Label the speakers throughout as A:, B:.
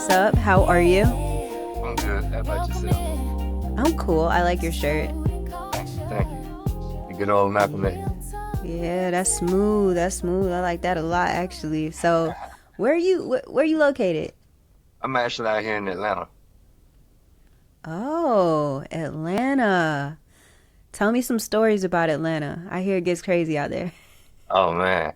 A: what's up? How are you?
B: I'm good. How about yourself?
A: I'm cool. I like your shirt.
B: Thank you. Thank you. The good old Malcolm X.
A: Yeah, that's smooth. That's smooth. I like that a lot, actually. So, where you located?
B: I'm actually out here in Atlanta.
A: Oh, Atlanta. Tell me some stories about Atlanta. I hear it gets crazy out there.
B: Oh man.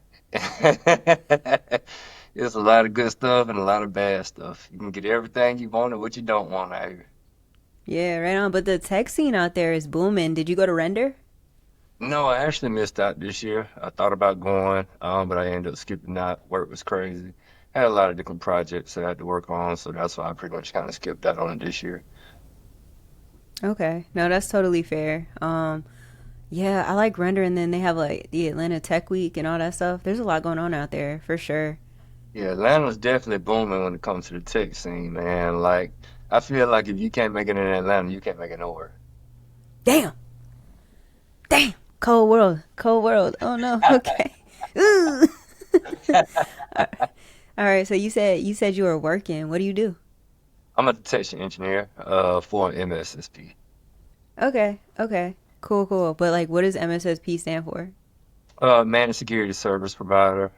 B: There's a lot of good stuff and a lot of bad stuff. You can get everything you want and what you don't want out here.
A: Yeah, right on. But the tech scene out there is booming. Did you go to Render?
B: No, I actually missed out this year. I thought about going, but I ended up skipping out. Work was crazy. Had a lot of different projects that I had to work on, so that's why I pretty much kind of skipped out on it this year.
A: Okay. No, that's totally fair. Yeah, I like Render, and then they have like the Atlanta Tech Week and all that stuff. There's a lot going on out there for sure.
B: Yeah, Atlanta's definitely booming when it comes to the tech scene, man. Like, I feel like if you can't make it in Atlanta, you can't make it nowhere.
A: Damn. Damn. Cold world. Cold world. Oh no. Okay. Ooh. All right. So you said you were working. What do you do?
B: I'm a detection engineer, for an MSSP.
A: Okay. Okay. Cool. Cool. But like, what does MSSP stand for?
B: Managed security service provider.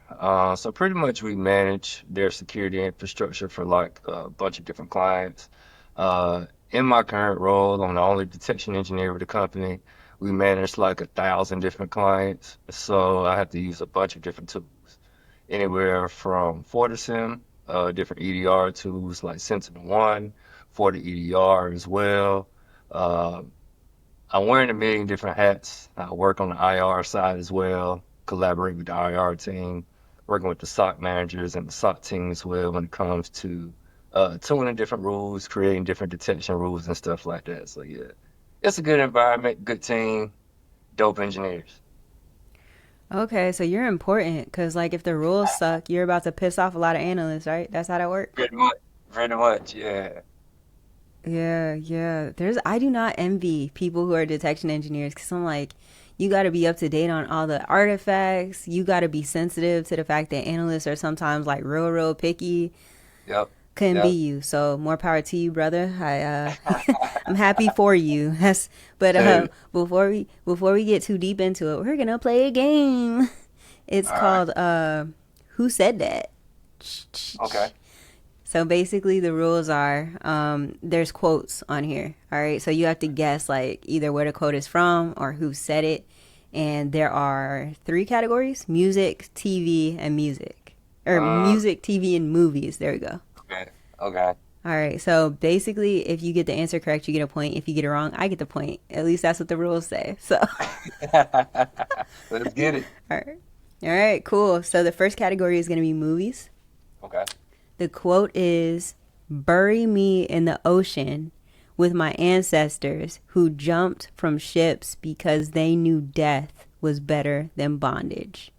B: So pretty much we manage their security infrastructure for like a bunch of different clients. In my current role, I'm the only detection engineer with the company. We manage like 1,000 different clients. So I have to use a bunch of different tools, anywhere from FortiSIM, different EDR tools like Sentinel-1, FortiEDR as well. Uh, I'm wearing a million different hats. I work on the IR side as well, collaborate with the IR team, working with the SOC managers and the SOC team as well when it comes to tuning different rules, creating different detection rules and stuff like that. So yeah, it's a good environment, good team, dope engineers.
A: Okay. So you're important because like if the rules suck, you're about to piss off a lot of analysts, right? That's how that works.
B: Pretty much, pretty much, yeah.
A: Yeah. Yeah. I do not envy people who are detection engineers because I'm like, you got to be up to date on all the artifacts. You got to be sensitive to the fact that analysts are sometimes like real picky.
B: Yep,
A: Couldn't be
B: yep.
A: you. So more power to you, brother. I'm happy for you. That's but
B: Dude,
A: before we get too deep into it, we're gonna play a game. It's
B: all right,
A: called Who Said That?
B: okay,
A: So basically the rules are there's quotes on here. All right. So you have to guess like either where the quote is from or who said it. And there are three categories: music, TV, and music. Or
B: uh,
A: music, TV, and movies. There we go.
B: okay, okay.
A: All right. So basically, if you get the answer correct, you get a point. If you get it wrong, I get the point. At least that's what the rules say. So,
B: Let's get it.
A: all right. All right. Cool. So the first category is going to be movies.
B: Okay.
A: The quote is bury me in the ocean with my ancestors who jumped from ships because they knew death was better than bondage.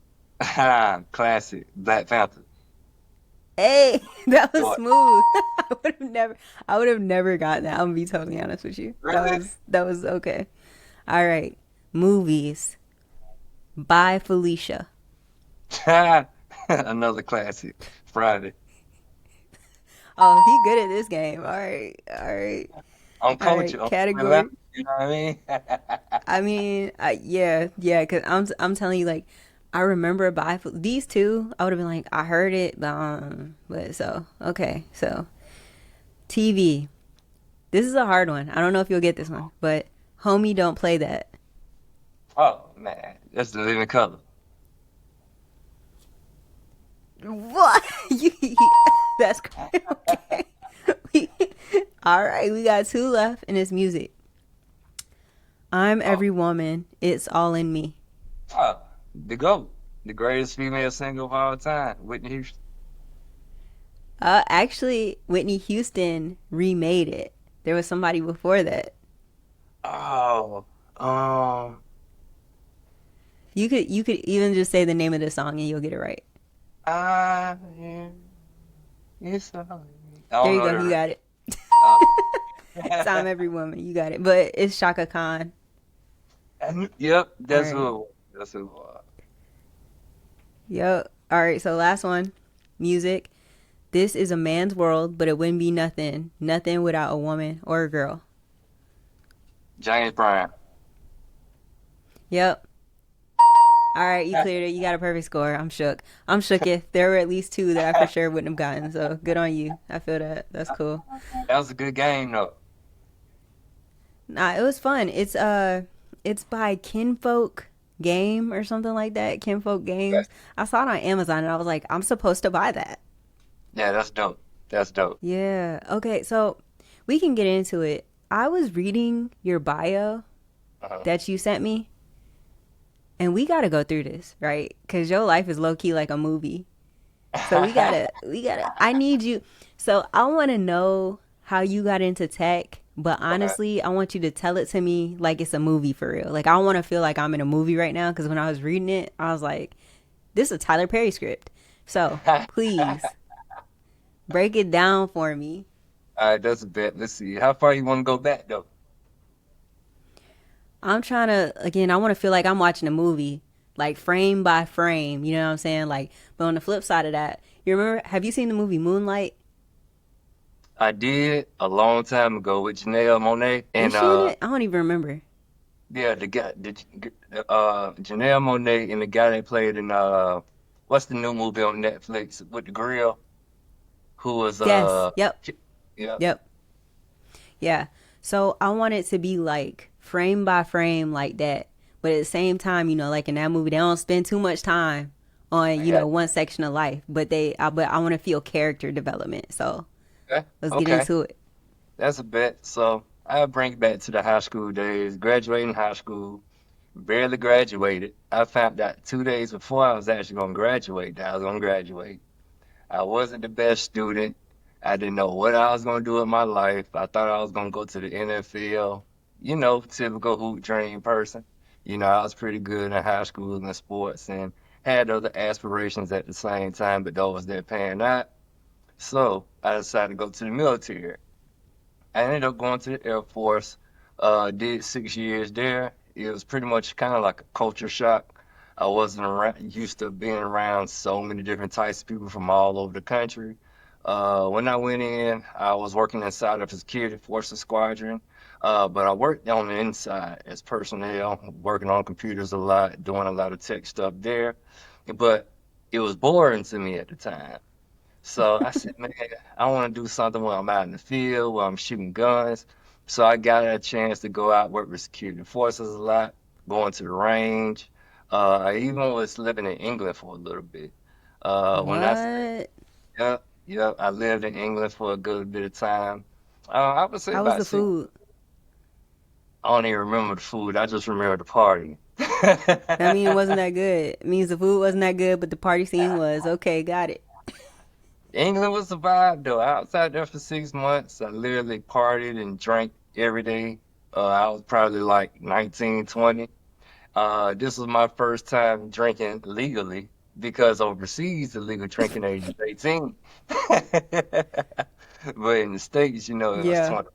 B: Classic. Black Panther.
A: Hey, that was
B: What?
A: smooth. I would have never gotten that. I'm gonna be totally honest with you.
B: Really?
A: That was okay. All right, movies. Bye, Felicia.
B: Another classic. Friday.
A: Oh, he good at this game. All right,
B: I'm
A: all
B: coaching.
A: right.
B: I'm from Atlanta.
A: Category.
B: You know what I mean?
A: I mean, yeah. Cause I'm telling you, like, I remember these two. I would have been like, I heard it, but so okay. So TV. This is a hard one. I don't know if you'll get this one, but homie, don't play that.
B: Oh man, that's the living color.
A: What? That's crazy. Okay. All right, we got two left, and it's music. I'm
B: Oh,
A: every woman. It's all in me.
B: oh, the GOAT, the greatest female singer of all time, Whitney Houston.
A: Actually, Whitney Houston remade it. There was somebody before that.
B: Oh, um,
A: You could even just say the name of the song and you'll get it right.
B: I am. It's all I
A: There
B: don't
A: you
B: know
A: go.
B: the
A: You got
B: rest.
A: it.
B: Uh,
A: I'm every woman. You got it. But it's Shaka Khan.
B: yep,
A: All
B: that's who
A: right.
B: it was. That's who it was.
A: Yep. All right. So last one, music. This is a man's world, but it wouldn't be nothing. Nothing without a woman or a girl.
B: James Brown.
A: Yep. All right, you cleared it. You got a perfect score. I'm shook. I'm shook if there were at least two that I for sure wouldn't have gotten. So good on you. I feel that. That's cool.
B: That was a good game, though.
A: Nah, it was fun. It's by Kinfolk Game or something like that. Kinfolk
B: Okay.
A: Games. I saw it on Amazon and I was like, I'm supposed to buy that.
B: Yeah, that's dope. That's dope.
A: Yeah. Okay, so we can get into it. I was reading your bio
B: Uh-huh.
A: that you sent me, and we got to go through this, right? Cuz your life is low key like a movie. So we got to I need you. So I want to know how you got into tech, but
B: Okay.
A: honestly, I want you to tell it to me like it's a movie for real. Like I want to feel like I'm in a movie right now cuz when I was reading it, I was like, this is a Tyler Perry script. So, please break it down for me.
B: All right, that's a bet. Let's see. How far you want to go back, though?
A: I'm trying to again, I want to feel like I'm watching a movie, like frame by frame, you know what I'm saying? Like, but on the flip side of that, you remember have you seen the movie Moonlight?
B: I did a long time ago with Janelle Monáe
A: Is
B: and
A: she in it? I don't even remember.
B: yeah, Janelle Monáe and the guy that played in what's the new movie on Netflix with the grill who was
A: Yes. Yep.
B: yeah.
A: Yep. Yeah. So I want it to be like frame by frame like that. But at the same time, like in that movie, they don't spend too much time on,
B: Yeah.
A: one section of life. But I want to feel character development. So
B: Okay.
A: let's get
B: Okay.
A: into it.
B: That's a bet. So I'll bring it back to the high school days, graduating high school, barely graduated. I found out 2 days before I was actually going to graduate that I was going to graduate. I wasn't the best student. I didn't know what I was going to do with my life. I thought I was going to go to the NFL, typical hoop dream person. I was pretty good in high school and sports and had other aspirations at the same time, but those didn't pan out. So I decided to go to the military. I ended up going to the Air Force, did 6 years there. It was pretty much kind of like a culture shock. I wasn't used to being around so many different types of people from all over the country. When I went in, I was working inside of a security forces squadron, but I worked on the inside as personnel, working on computers a lot, doing a lot of tech stuff there. But it was boring to me at the time. So I said, man, I want to do something when I'm out in the field, where I'm shooting guns. So I got a chance to go out work with security forces a lot, going to the range. I even was living in England for a little bit. When I say,
A: What?
B: yeah, I lived in England for a good bit of time. I would say
A: How was
B: about
A: the
B: six.
A: food?
B: I don't even remember the food. I just remember the party.
A: That mean it wasn't that good. It means the food wasn't that good, but the party scene was. Okay, got it.
B: England was a vibe though. I was out there for 6 months. I literally partied and drank every day. I was probably like 19, 20. This was my first time drinking legally because overseas the legal drinking age is 18. But in the States, it was
A: Yeah.
B: 20.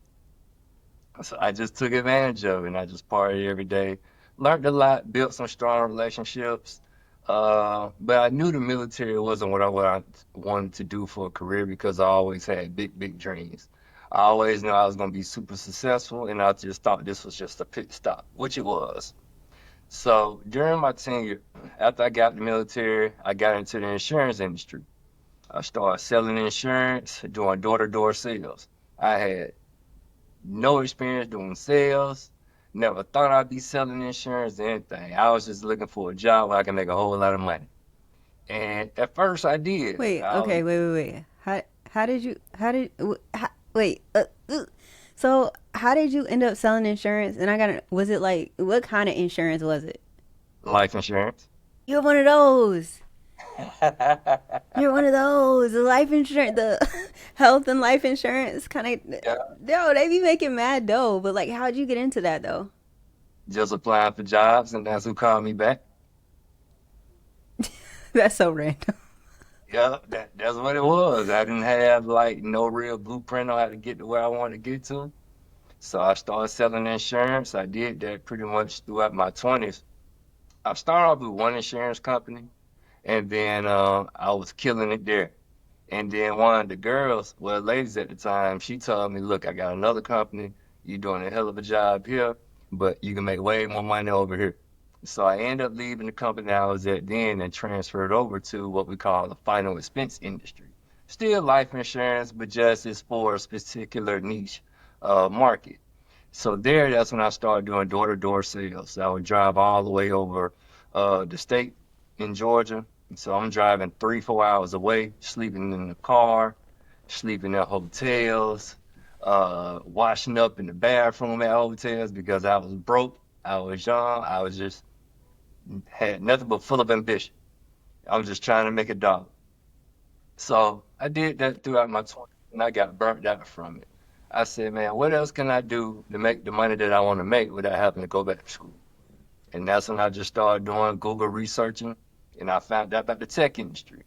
B: So I just took advantage of it and I just partied every day. Learned a lot, built some strong relationships. But I knew the military wasn't what I wanted to do for a career because I always had big, big dreams. I always knew I was going to be super successful and I just thought this was just a pit stop, which it was. So during my tenure, after I got the military, I got into the insurance industry. I started selling insurance, doing door-to-door sales. I had no experience doing sales. Never thought I'd be selling insurance or anything. I was just looking for a job where I can make a whole lot of money. And at first I did.
A: Wait. Okay. Wait. How did you? How did? Wait. So how did you end up selling insurance? And I got. Was it like what kind of insurance was it?
B: Life insurance.
A: You're one of those. You're one of those. The life insurance, the health and life insurance kind of.
B: Yeah,
A: Yo, they be making mad dough. But like, how'd you get into that though?
B: just applying for jobs, and that's who called me back.
A: That's so random.
B: Yeah, that's what it was. I didn't have like no real blueprint on how to get to where I wanted to get to. So I started selling insurance. I did that pretty much throughout my 20s. I started off with one insurance company, and then I was killing it there. And then one of the girls, well, ladies at the time, she told me, look, I got another company. You're doing a hell of a job here, but you can make way more money over here. So I ended up leaving the company I was at then and transferred over to what we call the final expense industry. Still life insurance, but just it's for a particular niche market. So there, that's when I started doing door-to-door sales. So I would drive all the way over the state in Georgia. So I'm driving 3, 4 hours away, sleeping in the car, sleeping at hotels, washing up in the bathroom at hotels because I was broke. I was young. I was just had nothing but full of ambition. I was just trying to make a dollar. So I did that throughout my 20s, and I got burnt out from it. I said, man, what else can I do to make the money that I want to make without having to go back to school? And that's when I just started doing Google researching, and I found out about the tech industry.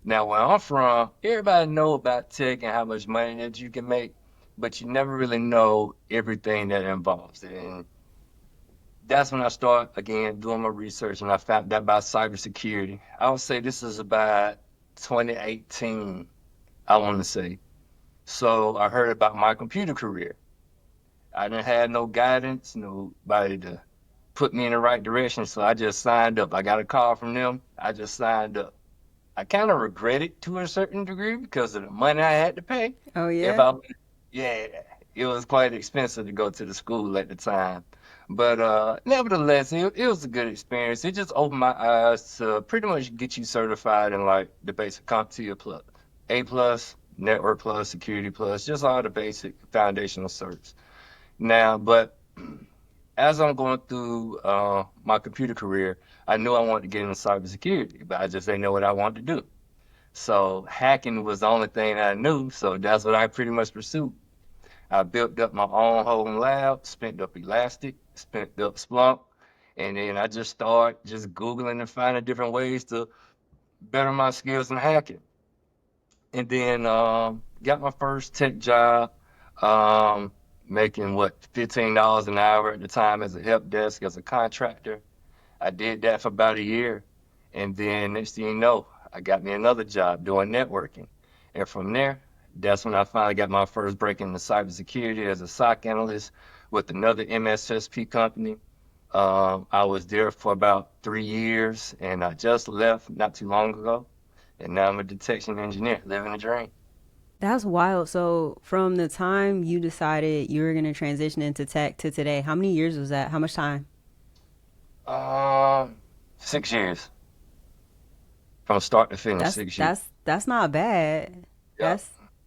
B: Now, where I'm from, everybody know about tech and how much money that you can make, but you never really know everything that involves it. And that's when I started again doing my research, and I found out about cybersecurity. I would say this is about 2018, I want to say. So I heard about my computer career. I didn't have no guidance, nobody to put me in the right direction, so I just signed up. I got a call from them. I just signed up. I kind of regret it to a certain degree because of the money I had to pay.
A: Oh
B: If
A: yeah.
B: I, yeah, it was quite expensive to go to the school at the time. But nevertheless, it was a good experience. It just opened my eyes to pretty much get you certified in like the basic CompTIA plus, A plus, Network plus, Security plus, just all the basic foundational certs. Now, but as I'm going through my computer career, I knew I wanted to get into cybersecurity, but I just didn't know what I wanted to do. So hacking was the only thing I knew, so that's what I pretty much pursued. I built up my own home lab, spent up Elastic, spent up Splunk, and then I just started just Googling and finding different ways to better my skills in hacking. And then got my first tech job, um, making what, $15 an hour at the time as a help desk as a contractor. I did that for about a year. And then next thing you know, I got me another job doing networking. And from there, that's when I finally got my first break into cybersecurity as a SOC analyst with another MSSP company. I was there for about 3 years and I just left not too long ago. And now I'm a detection engineer, living a dream.
A: That's wild. So from the time you decided you were going to transition into tech to today, how many years was that? How much time?
B: Um, 6 years from start to finish,
A: That's
B: 6 years.
A: that's that's not bad.
B: Yep.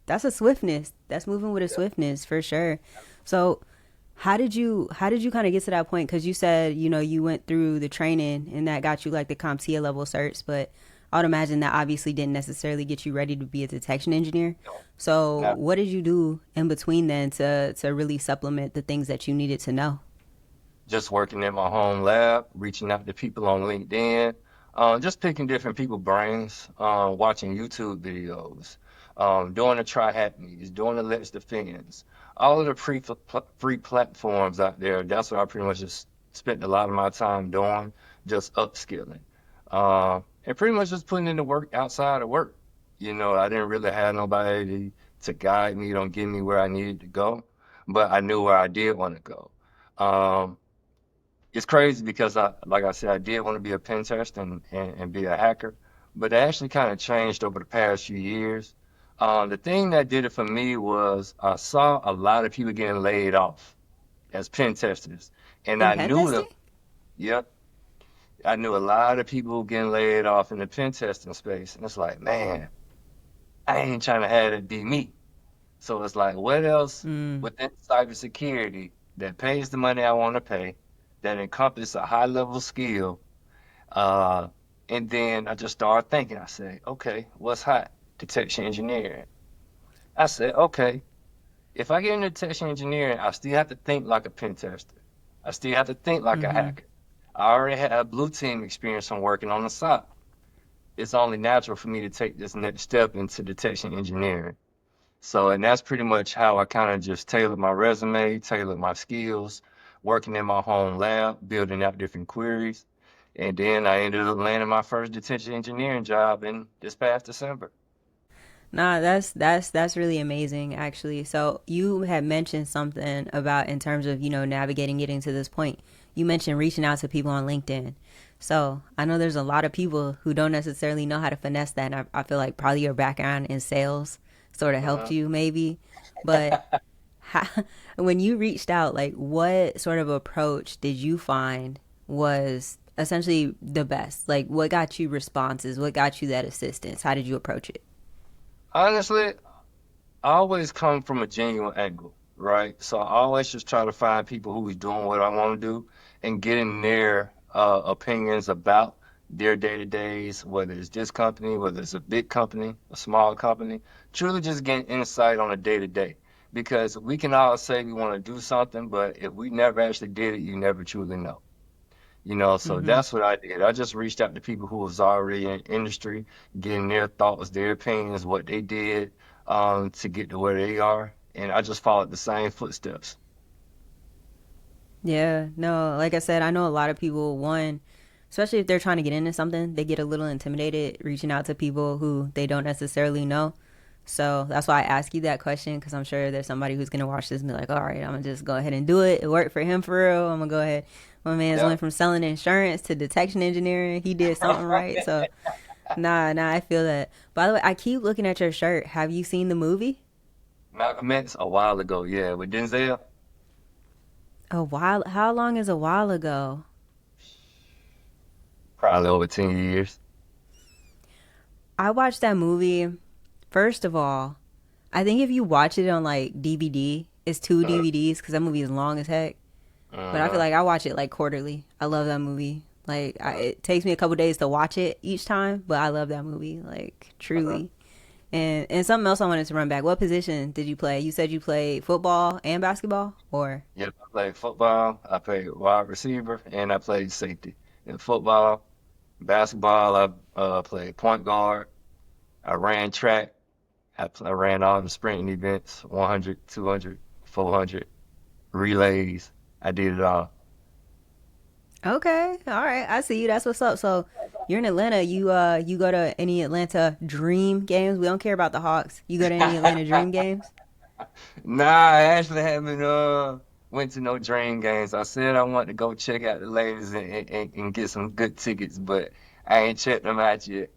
A: That's a swiftness. That's moving with a
B: Yep.
A: swiftness for sure. So how did you kind of get to that point? Because you said you went through the training and that got you like the CompTIA level certs, but I would imagine that obviously didn't necessarily get you ready to be a detection engineer.
B: No,
A: So
B: not
A: what did you do in between then to really supplement the things that you needed to know?
B: just working in my home lab, reaching out to people on LinkedIn, just picking different people's brains, watching YouTube videos, doing the try hack meets, doing the Let's Defends, all of the free platforms out there. That's what I pretty much just spent a lot of my time doing, just upskilling, and pretty much just putting in the work outside of work. I didn't really have nobody to guide me, don't get me where I needed to go, but I knew where I did want to go. Um, it's crazy because like I said, I did want to be a pen tester and be a hacker, but it actually kind of changed over the past few years. The thing that did it for me was I saw a lot of people getting laid off as pen testers, and
A: In
B: I
A: pen
B: knew
A: testing?
B: that, yep, I knew a lot of people getting laid off in the pen testing space, and it's like, man, I ain't trying to have it be me. So it's like, what else
A: Mm.
B: within cybersecurity that pays the money I want to pay, that encompasses a high level skill? Uh, and then I just started thinking, I said, okay, what's hot? Detection engineering. I said, okay, if I get into detection engineering, I still have to think like a pen tester. I still have to think like a
A: Mm-hmm.
B: hacker. I already have blue team experience from working on the SOC. It's only natural for me to take this next step into detection engineering. So, and that's pretty much how I kind of just tailored my resume, tailored my skills, working in my home lab, building out different queries. And then I ended up landing my first detention engineering job in this past December.
A: Nah, that's really amazing actually. So you had mentioned something about in terms of, navigating getting to this point. You mentioned reaching out to people on LinkedIn. So I know there's a lot of people who don't necessarily know how to finesse that. And I feel like probably your background in sales sort of helped
B: Uh-huh.
A: you maybe. But how, when you reached out, like what sort of approach did you find was essentially the best? Like what got you responses? What got you that assistance? How did you approach it?
B: Honestly, I always come from a genuine angle, right? So I always just try to find people who is doing what I want to do and getting their opinions about their day-to-days, whether it's this company, whether it's a big company, a small company, truly just getting insight on a day-to-day. Because we can all say we want to do something, but if we never actually did it, you never truly know. So
A: Mm-hmm.
B: that's what I did. I just reached out to people who was already in industry, getting their thoughts, their opinions, what they did to get to where they are, and I just followed the same footsteps.
A: Yeah, no, like I said, I know a lot of people, one, especially if they're trying to get into something, they get a little intimidated reaching out to people who they don't necessarily know. So that's why I ask you that question because I'm sure there's somebody who's going to watch this and be like, all right, I'm going to just go ahead and do it. It worked for him for real. I'm going to go ahead. My man's
B: Yeah.
A: went from selling insurance to detection engineering. He did something right. So, nah, I feel that. By the way, I keep looking at your shirt. Have you seen the movie?
B: Malcolm X a while ago, yeah, with Denzel,
A: A while. How long is a while ago?
B: probably over 10 years.
A: I watched that movie. First of all, I think if you watch it on like DVD, it's two
B: Uh,
A: DVDs because that movie is long as heck. But I feel
B: uh,
A: like I watch it like quarterly. I love that movie. Like
B: uh,
A: it takes me a couple days to watch it each time, but I love that movie like
B: uh.
A: truly. And something else I wanted to run back. What position did you play? You said you played football and basketball, or
B: Yep, I played football, I played wide receiver, and I played safety. In football, basketball, I played point guard. I ran track. I ran all the sprinting events, 100, 200, 400, relays. I did it all.
A: okay, all right, I see you. That's what's up. So you're in Atlanta. You go to any Atlanta Dream games? We don't care about the Hawks. You go to any Atlanta Dream games?
B: Nah, I actually haven't went to no Dream games. I said I wanted to go check out the ladies and get some good tickets, but I ain't checked them out yet.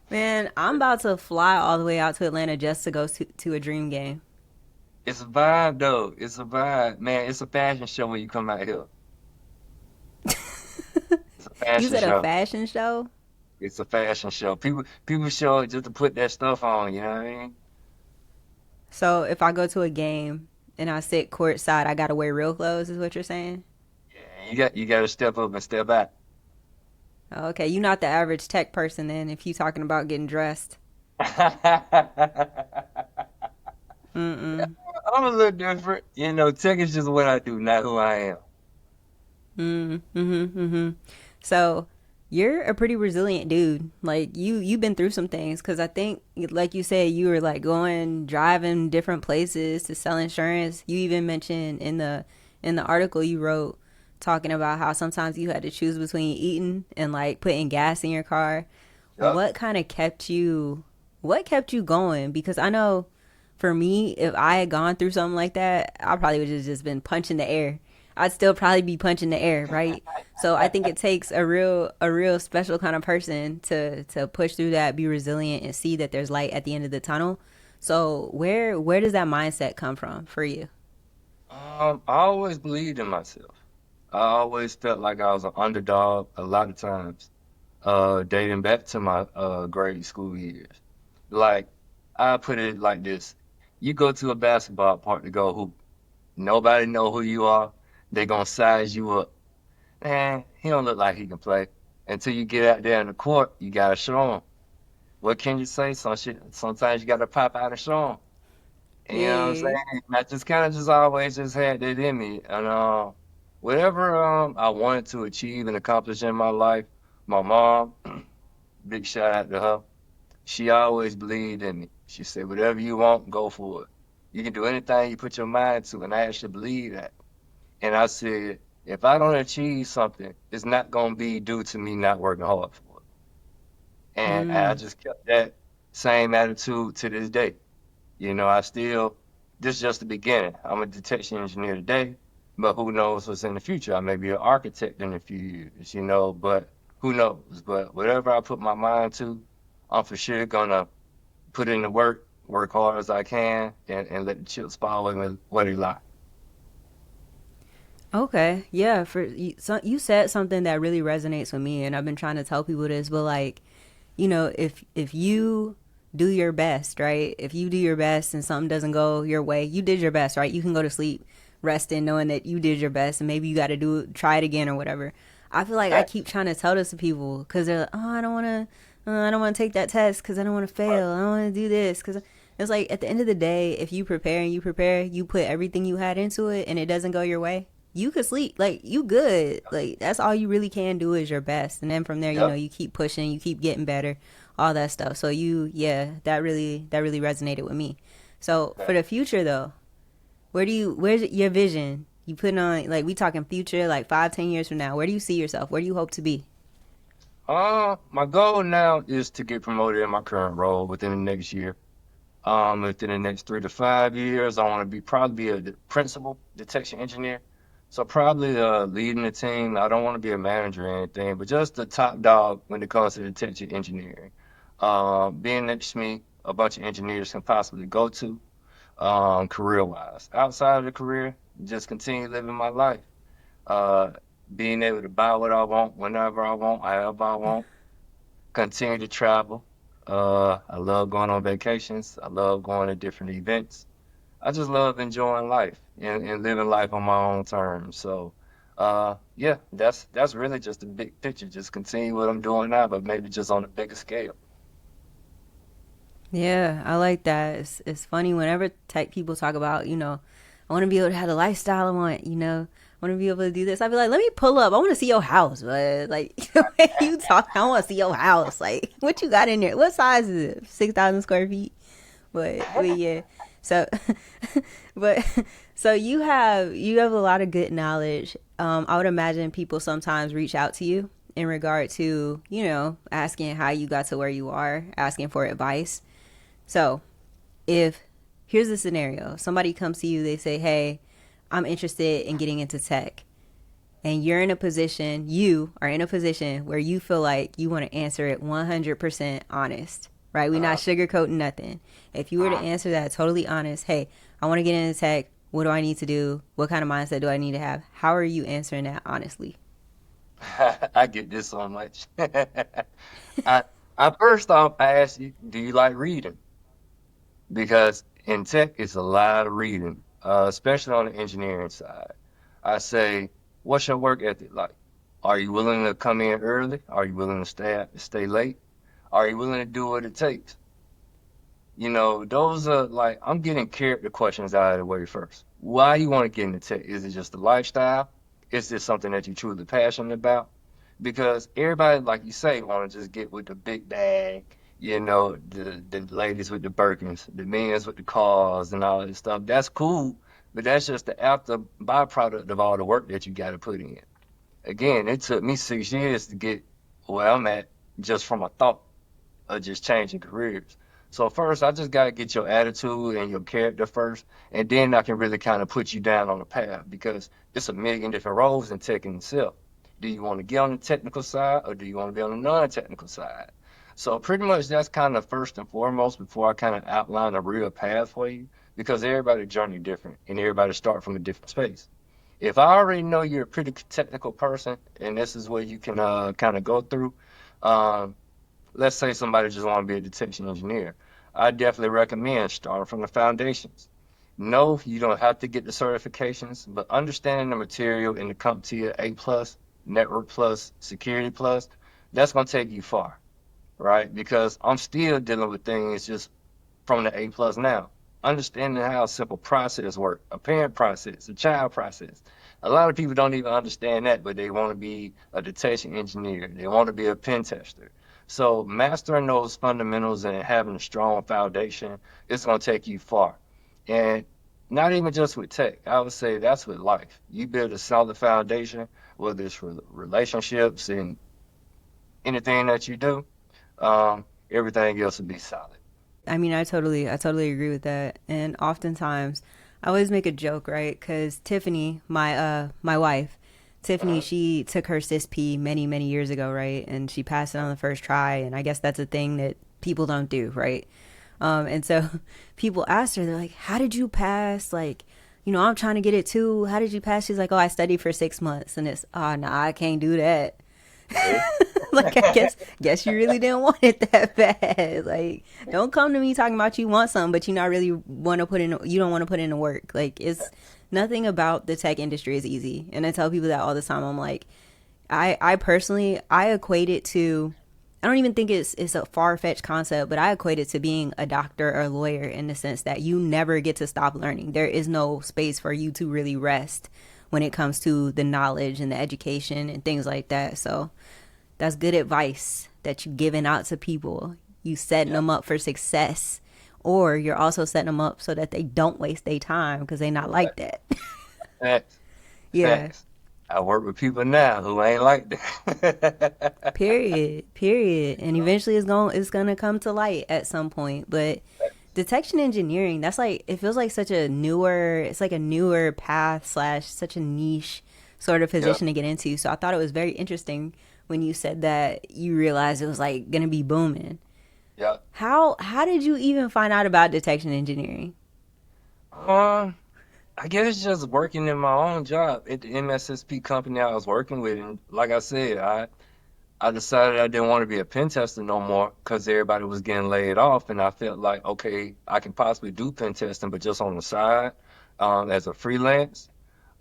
A: Man, I'm about to fly all the way out to Atlanta just to go to a Dream game.
B: It's a vibe though. It's a vibe, man. It's a fashion show when you come out here. It's a
A: You
B: fashion
A: said a
B: show.
A: fashion show?
B: It's a fashion show. People show up just to put that stuff on. You know what I mean?
A: So if I go to a game and I sit courtside, I gotta wear real clothes, is what you're saying?
B: Yeah, you got to step up and step out.
A: Okay, you're not the average tech person then if you talking about getting dressed. Mm-mm.
B: I'm a little different. Tech is just what I do, not who I am.
A: Mm-hmm. So you're a pretty resilient dude. Like you've been through some things because I think, like you said, you were like going driving different places to sell insurance. You even mentioned in the article you wrote talking about how sometimes you had to choose between eating and like putting gas in your car.
B: Yep.
A: What kind of kept you? What kept you going? Because I know for me, if I had gone through something like that, I probably would have just been punching the air. I'd still probably be punching the air, right? So I think it takes a real special kind of person to push through that, be resilient, and see that there's light at the end of the tunnel. So where does that mindset come from for you?
B: I always believed in myself. I always felt like I was an underdog a lot of times, dating back to my grade school years. Like, I put it like this. You go to a basketball park to go hoop. Nobody know who you are. They gonna size you up. Man, he don't look like he can play. Until you get out there in the court, you gotta show him. What can you say? Sometimes you gotta pop out and show him. You know what I'm
A: Yeah.
B: saying? I just kind of just always just had that in me. And whatever I wanted to achieve and accomplish in my life, my mom, big shout out to her. She always believed in me. She said, whatever you want, go for it. You can do anything you put your mind to, and I actually believe that. And I said, if I don't achieve something, it's not gonna be due to me not working hard for it. And I
A: Mm.
B: just kept that same attitude to this day. I still, this is just the beginning. I'm a detection engineer today, but who knows what's in the future? I may be an architect in a few years, but who knows? But whatever I put my mind to, I'm for sure gonna put in the work hard as I can, and let the chips fall where they lie.
A: Okay, yeah. For you, so you said something that really resonates with me, and I've been trying to tell people this, but like, if you do your best, right? If you do your best and something doesn't go your way, you did your best, right? You can go to sleep resting knowing that you did your best, and maybe you got to try it again or whatever. I feel like I
B: Fact.
A: keep trying to tell this to people because they're like, oh, I don't want to take that test because I don't want to
B: Right.
A: fail. I don't want to do this because it's like at the end of the day, if you prepare and you prepare, you put everything you had into it, and it doesn't go your way, you could sleep. Like you good. Like that's all you really can do is your best, and then from there,
B: Yep.
A: you keep pushing, you keep getting better, all that stuff. So yeah, that really resonated with me. So for
B: Fact.
A: the future though, where's your vision? You putting on like we talking future like 5, 10 years from now? Where do you see yourself? Where do you hope to be?
B: My goal now is to get promoted in my current role within the next year. Within the next 3 to 5 years, I want to probably be a principal detection engineer. So probably leading the team. I don't want to be a manager or anything, but just the top dog when it comes to detection engineering. Being next to me, a bunch of engineers can possibly go to, career-wise. Outside of the career, just continue living my life. Uh, Being able to buy what I want, whenever I want, however I want, continue to travel. I love going on vacations. I love going to different events. I just love enjoying life and living life on my own terms. So, yeah, that's really just the big picture. Just continue what I'm doing now, but maybe just on a bigger scale.
A: Yeah, I like that. It's funny whenever tech people talk about, I want to be able to have the lifestyle I want, I want to be able to do this. I'd be like, let me pull up. I want to see your house, but like the way you talk, I want to see your house. Like, what you got in there? What size is it? 6,000 square feet. But yeah. So, but so you have a lot of good knowledge. I would imagine people sometimes reach out to you in regard to asking how you got to where you are, asking for advice. So, if here's the scenario somebody comes to you, they say, hey, I'm interested in getting into tech. And you are in a position where you feel like you want to answer it 100% honest, right? We're not
B: Uh,
A: sugarcoating nothing. If you were to
B: uh,
A: answer that totally honest, hey, I want to get into tech. What do I need to do? What kind of mindset do I need to have? How are you answering that honestly?
B: I get this so much. I, I first off, I ask you, do you like reading? Because in tech, it's a lot of reading, especially on the engineering side. I say, what's your work ethic like? Are you willing to come in early? Are you willing to stay late? Are you willing to do what it takes? Those are like, I'm getting character questions out of the way first. Why you want to get into tech? Is it just a lifestyle? Is this something that you're truly passionate about? Because everybody, like you say, want to just get with the big bag, the ladies with the Birkins, the men's with the cars and all this stuff. That's cool, but that's just the after byproduct of all the work that you got to put in. Again, it took me 6 years to get where I'm at just from a thought of just changing careers. So first, I just gotta get your attitude and your character first, and then I can really kind of put you down on the path because it's a million different roles in tech in itself. Do you want to get on the technical side or do you want to be on the non-technical side? So pretty much that's kind of first and foremost before I kind of outline a real path for you because everybody's journey different and everybody start from a different space. If I already know you're a pretty technical person and this is what you can kind of go through, um, let's say somebody just want to be a detection engineer. I definitely recommend starting from the foundations. No, you don't have to get the certifications, but understanding the material in the CompTIA A plus, Network plus, Security plus, that's going to take you far, right? Because I'm still dealing with things just from the A plus now. Understanding how a simple process work, a parent process, a child process. A lot of people don't even understand that, but they want to be a detection engineer. They want to be a pen tester. So mastering those fundamentals and having a strong foundation is going to take you far. And not even just with tech. I would say that's with life. You build a solid foundation, whether it's relationships and anything that you do, Everything else will be solid.
A: I mean, I totally agree with that. And oftentimes, I always make a joke, right? Because Tiffany, my wife, Tiffany,
B: Uh,
A: she took her CISP many years ago, right? And she passed it on the first try. And I guess that's a thing that people don't do, right? And so people asked her, they're like, "How did you pass?" Like, I'm trying to get it too. How did you pass? She's like, "Oh, I studied for 6 months." And it's, "Oh, no, I can't do that."
B: see?
A: Like, I guess you really didn't want it that bad. Like, don't come to me talking about you want something, but you not really want to put in. You don't want to put in the work. Like, it's nothing about the tech industry is easy. And I tell people that all the time. I'm like, I personally I equate it to. I don't even think it's a far fetched concept, but I equate it to being a doctor or a lawyer in the sense that you never get to stop learning. There is no space for you to really rest when it comes to the knowledge and the education and things like that. So that's good advice that you giving out to people. You setting
B: Yeah.
A: them up for success, or you're also setting them up so that they don't waste their time because they not like that.
B: Facts.
A: Yeah.
B: Facts. I work with people now who ain't like that.
A: Period. And eventually it's gonna come to light at some point. But detection engineering, that's like it feels like such a newer it's like a newer path slash such a niche sort of
B: Yeah.
A: position to get into. So I thought it was very interesting when you said that you realized it was like gonna be booming.
B: Yeah.
A: How did you even find out about detection engineering?
B: Um, I guess just working in my own job at the MSSP company I was working with, and like I said, I decided I didn't want to be a pen tester no more because everybody was getting laid off, and I felt like, okay, I can possibly do pen testing, but just on the side, as a freelance.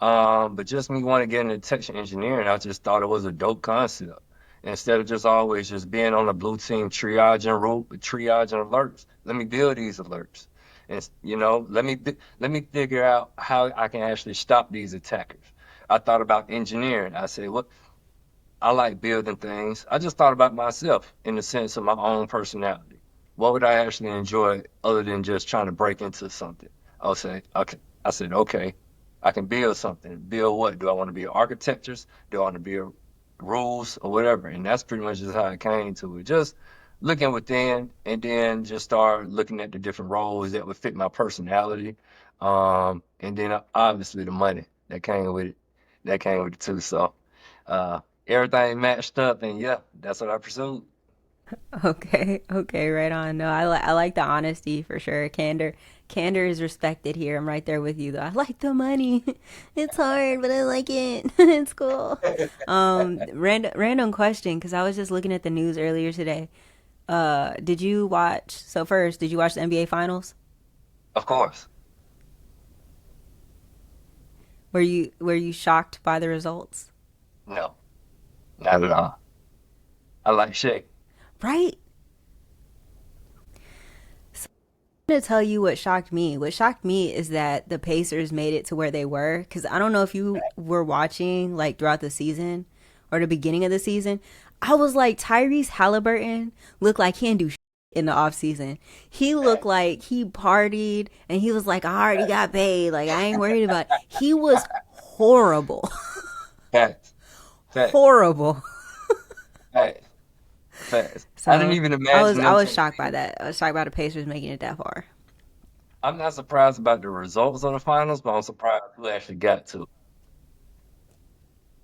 B: But just me wanting to get into detection engineering, I just thought it was a dope concept. Instead of just always just being on the blue team triaging alerts, let me build these alerts. And let me figure out how I can actually stop these attackers. I thought about engineering. I said, what I like building things. I just thought about myself in the sense of my own personality. What would I actually enjoy other than just trying to break into something? I'll say, okay. I said, okay, I can build something. Build what? Do I want to be architectures? Do I want to build rules or whatever? And that's pretty much just how I came to it. Just looking within and then just start looking at the different roles that would fit my personality. And then obviously the money that came with it. That came with it too. So, everything matched up, and yeah, that's what I pursued.
A: Okay, right on. No, I like the honesty for sure. Candor is respected here. I'm right there with you though. I like the money. It's hard, but I like it. It's cool. Random question because I was just looking at the news earlier today. Did you watch? So first, did you watch the NBA Finals?
B: Of course.
A: Were you shocked by the results?
B: No, not at all. I like Shaq.
A: Right. I'm gonna tell you what shocked me. What shocked me is that the Pacers made it to where they were. Because I don't know if you were watching like throughout the season or the beginning of the season. I was like, Tyrese Halliburton looked like he didn't do in the off season. He looked like he partied and he was like, I already got paid. Like I ain't worried about it. He was horrible.
B: Facts, facts,
A: Horrible.
B: facts, facts. I didn't
A: So
B: even
A: I was
B: imagine
A: I
B: them
A: was
B: taking
A: shocked by
B: it.
A: that. I was shocked by the Pacers making it that far.
B: I'm not surprised about the results of the finals, but I'm surprised who actually got to.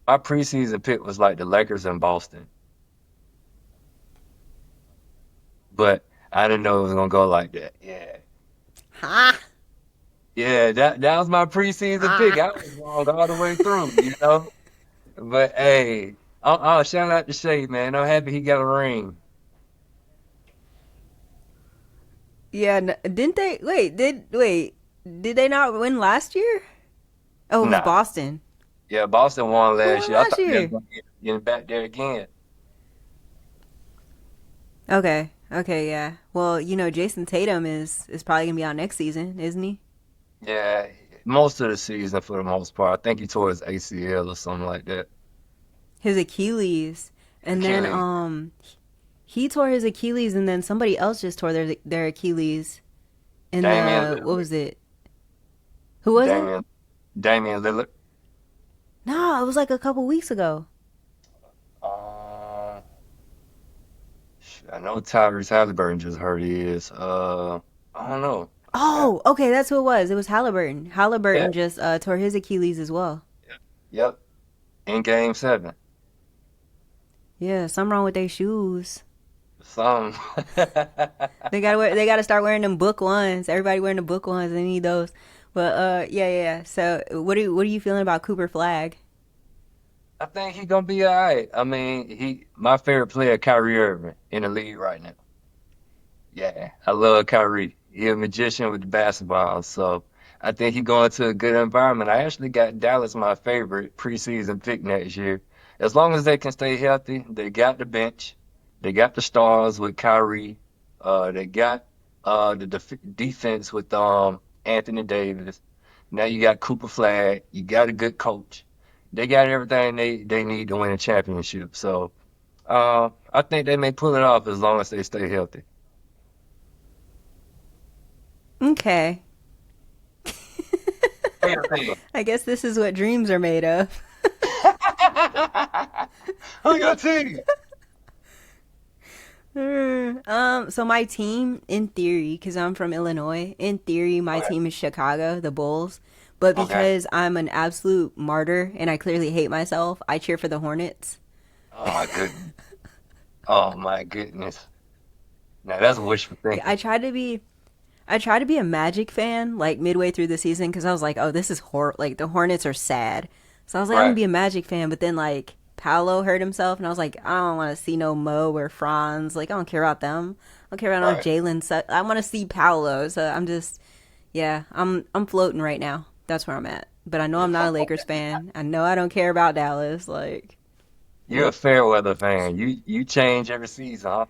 B: My preseason pick was like the Lakers in Boston, but I didn't know it was gonna go like that. Yeah.
A: Ha
B: Yeah, that was my preseason pick.
A: ha.
B: I was wrong all the way through. But hey, shout out to Shay, man. I'm happy he got a ring.
A: Yeah, didn't they? Did they not win last year? Oh, it was
B: Nah,
A: Boston.
B: yeah, Boston won
A: Who
B: last
A: won
B: year. I
A: last
B: thought they was
A: year?
B: gonna get back there again.
A: Okay, yeah. Well, Jason Tatum is probably gonna be out next season, isn't he?
B: Yeah, most of the season for the most part. I think he tore his ACL or something like that.
A: His Achilles, and then
B: Achilles.
A: he tore his Achilles, and then somebody else just tore their Achilles in
B: Damian
A: the what
B: Lillard.
A: was it? Who was it?
B: Damian Damian Lillard.
A: No, it was like a couple weeks ago.
B: Uh, I know Tyrese Halliburton just hurt his. I don't know. I forgot.
A: Oh, okay, that's who it was. It was Halliburton.
B: Yeah.
A: Halliburton just tore his Achilles as well.
B: Yep. In game seven.
A: Yeah, something wrong with their shoes.
B: Some.
A: They gotta start wearing them book ones. Everybody wearing the book ones. They need those. But yeah, yeah, yeah. So what are you feeling about Cooper Flag?
B: I think he gonna be all right. I mean, he my favorite player, Kyrie Irving, in the league right now. Yeah, I love Kyrie. He a magician with the basketball, so I think he going to a good environment. I actually got Dallas my favorite preseason pick next year. As long as they can stay healthy, they got the bench, they got the stars with Kyrie, they got the defense with Anthony Davis. Now you got Cooper Flag, you got a good coach. They got everything they need to win a championship. So I think they may pull it off as long as they stay healthy.
A: Okay.
B: Fair thing.
A: I guess this is what dreams are made of.
B: Who your team?
A: So my team, in theory, because I'm from Illinois, in theory, my
B: Right.
A: team is Chicago, the Bulls. But
B: Okay.
A: because I'm an absolute martyr and I clearly hate myself, I cheer for the Hornets.
B: Oh my goodness. Oh my goodness. Now that's wishful
A: Like
B: thinking.
A: I tried to be a Magic fan like midway through the season because I was like, oh, this is like the Hornets are sad. So I was like, I'm gonna
B: Right.
A: be a Magic fan, but then like Paolo hurt himself, and I was like, I don't want to see no Mo or Franz. Like I don't care about them. I don't care about no
B: Right.
A: Jalen. I want to see Paolo. So I'm just, yeah, I'm floating right now. That's where I'm at. But I know I'm not a Lakers fan. I know I don't care about Dallas. Like
B: You're a fair weather fan. You change every season, huh?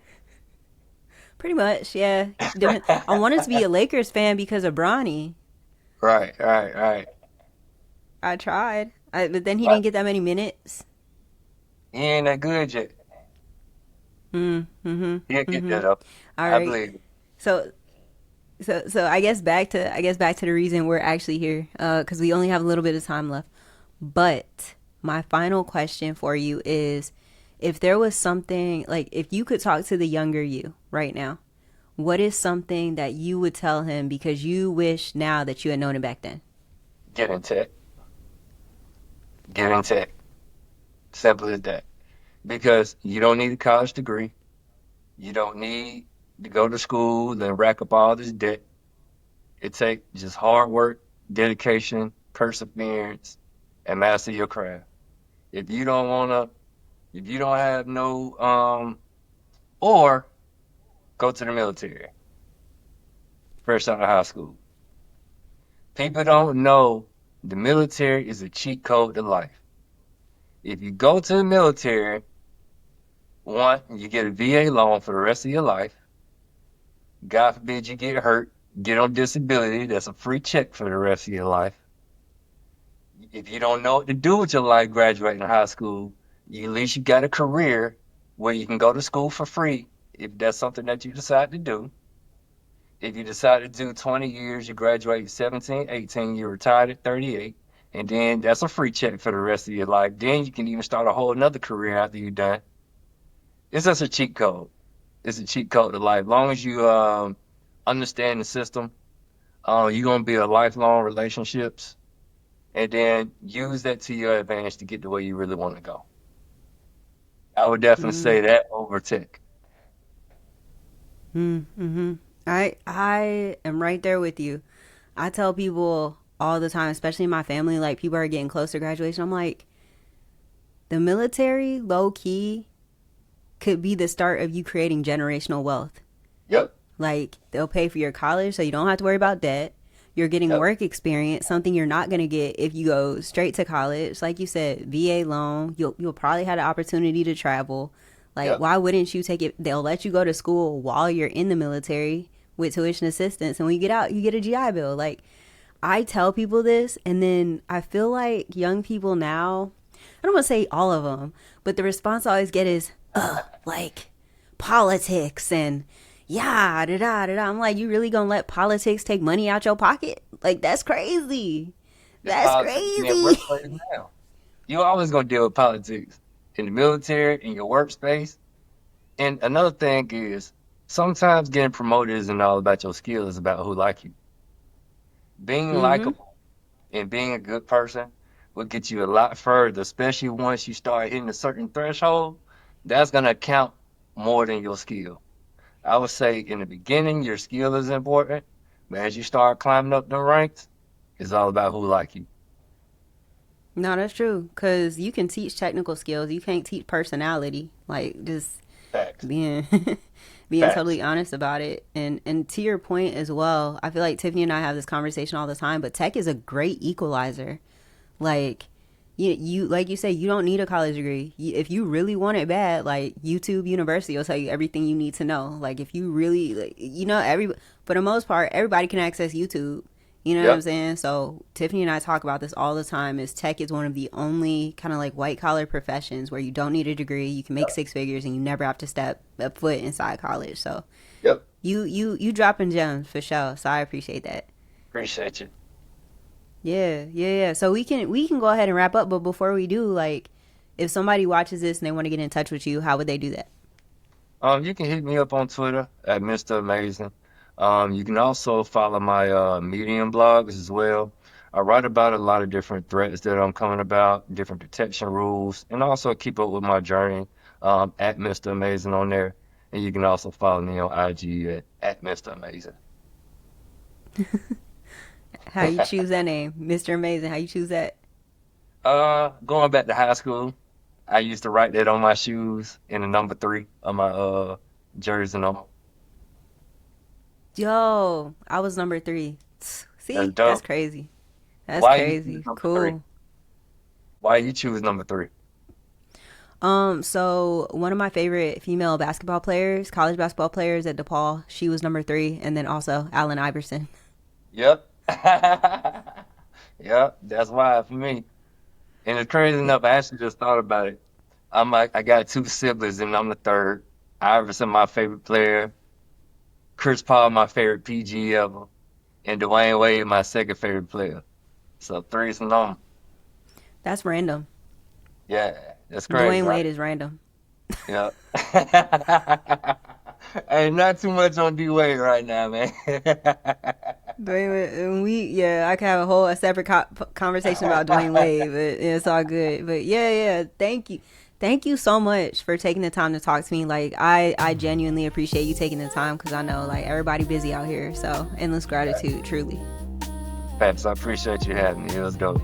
A: pretty much, yeah. I wanted to be a Lakers fan because of Bronny.
B: Right, right, right.
A: I tried, but then he
B: But
A: didn't get that many minutes.
B: he ain't that good yet. He'll get
A: Mm-hmm.
B: that up.
A: All
B: I
A: right.
B: believe it.
A: So so I guess back to the reason we're actually here, because we only have a little bit of time left. But my final question for you is, if there was something like if you could talk to the younger you right now, what is something that you would tell him because you wish now that you had known it back then?
B: Get in tech. Get in tech. Simple as that. Because you don't need a college degree. You don't need to go to school and rack up all this debt. It takes just hard work, dedication, perseverance, and master your craft. If you don't wanna, if you don't have no, or go to the military, fresh out of high school. People don't know the military is a cheat code to life. If you go to the military, one, you get a VA loan for the rest of your life. God forbid you get hurt, get on disability, that's a free check for the rest of your life. If you don't know what to do with your life graduating high school, at least you got a career where you can go to school for free if that's something that you decide to do. If you decide to do 20 years, you graduate at 17, 18, you're retired at 38, and then that's a free check for the rest of your life. Then you can even start a whole another career after you're done. It's just a cheat code. It's a cheat code to life. As long as you understand the system, you're gonna build lifelong relationships, and then use that to your advantage to get to where you really want to go. I would definitely
A: Mm,
B: say that over tech.
A: mm-hmm. I am right there with you. I tell people all the time, especially in my family, like people are getting close to graduation. I'm like, the military, low key, could be the start of you creating generational wealth.
B: Yep,
A: Like they'll pay for your college so you don't have to worry about debt. You're getting
B: yep,
A: work experience, something you're not going to get if you go straight to college. Like you said, VA loan, you'll probably have the opportunity to travel. Like
B: yep.
A: why wouldn't you take it? They'll let you go to school while you're in the military with tuition assistance, and when you get out, you get a GI Bill. Like I tell people this, and then I feel like young people now, I don't want to say all of them, but the response I always get is, like politics and yeah, da da da da. I'm like, you really gonna let politics take money out your pocket? Like, that's crazy.
B: It's
A: That's
B: politics in your
A: crazy.
B: workplace now. You're always gonna deal with politics in the military, in your workspace. And another thing is sometimes getting promoted isn't all about your skills, it's about who like you. Being
A: Mm-hmm.
B: likable and being a good person will get you a lot further, especially once you start hitting a certain threshold. That's gonna count more than your skill. I would say in the beginning, your skill is important, but as you start climbing up the ranks, it's all about who like you.
A: No, that's true. Cause you can teach technical skills. You can't teach personality. Like just
B: Facts.
A: being being
B: Facts.
A: totally honest about it. And to your point as well, I feel like Tiffany and I have this conversation all the time, but tech is a great equalizer. Like you like you say, you don't need a college degree. If you really want it bad, like YouTube University will tell you everything you need to know. Like if you really like, every for the most part everybody can access YouTube. You know what I'm
B: Yep.
A: saying? So Tiffany and I talk about this all the time. Is tech is one of the only kind of like white collar professions where you don't need a degree, you can make
B: Yep.
A: six figures, and you never have to step a foot inside college. So
B: Yep.
A: you dropping gems for sure. So I appreciate that.
B: Appreciate you.
A: Yeah. So we can go ahead and wrap up, but before we do, like, if somebody watches this and they want to get in touch with you, how would they do that?
B: You can hit me up on Twitter at Mr. Amazing. You can also follow my Medium blogs as well. I write about a lot of different threats that I'm coming about, different detection rules, and also keep up with my journey at Mr. Amazing on there. And you can also follow me on IG at Mr. Amazing.
A: How you choose that name, Mr. Amazing? How you choose that?
B: Going back to high school, I used to write that on my shoes in the number 3 of my jersey number.
A: Yo, I was number three.
B: That's
A: See, that's
B: dope.
A: crazy. That's
B: Why you choose
A: crazy.
B: number 3?
A: Cool.
B: Why you choose number 3?
A: So one of my favorite female basketball players, college basketball players at DePaul, she was number three, and then also Allen Iverson.
B: Yep. Yep, that's why for me. And it's crazy enough, I actually just thought about it. I got 2 siblings and I'm the third. Iverson, my favorite player. Chris Paul, my favorite PG ever. And Dwayne Wade, my second favorite player. So three's the number.
A: That's random.
B: Yeah, that's crazy,
A: Dwayne
B: right?
A: Wade is random.
B: Yep. Hey, not too much on D Wade right now, man.
A: Dwayne Wade, and I could have a separate conversation about Dwayne Wade, but it's all good. But yeah, thank you so much for taking the time to talk to me. Like I genuinely appreciate you taking the time because I know like everybody busy out here. So endless gratitude, truly.
B: Thanks, I appreciate you having me. Let's go.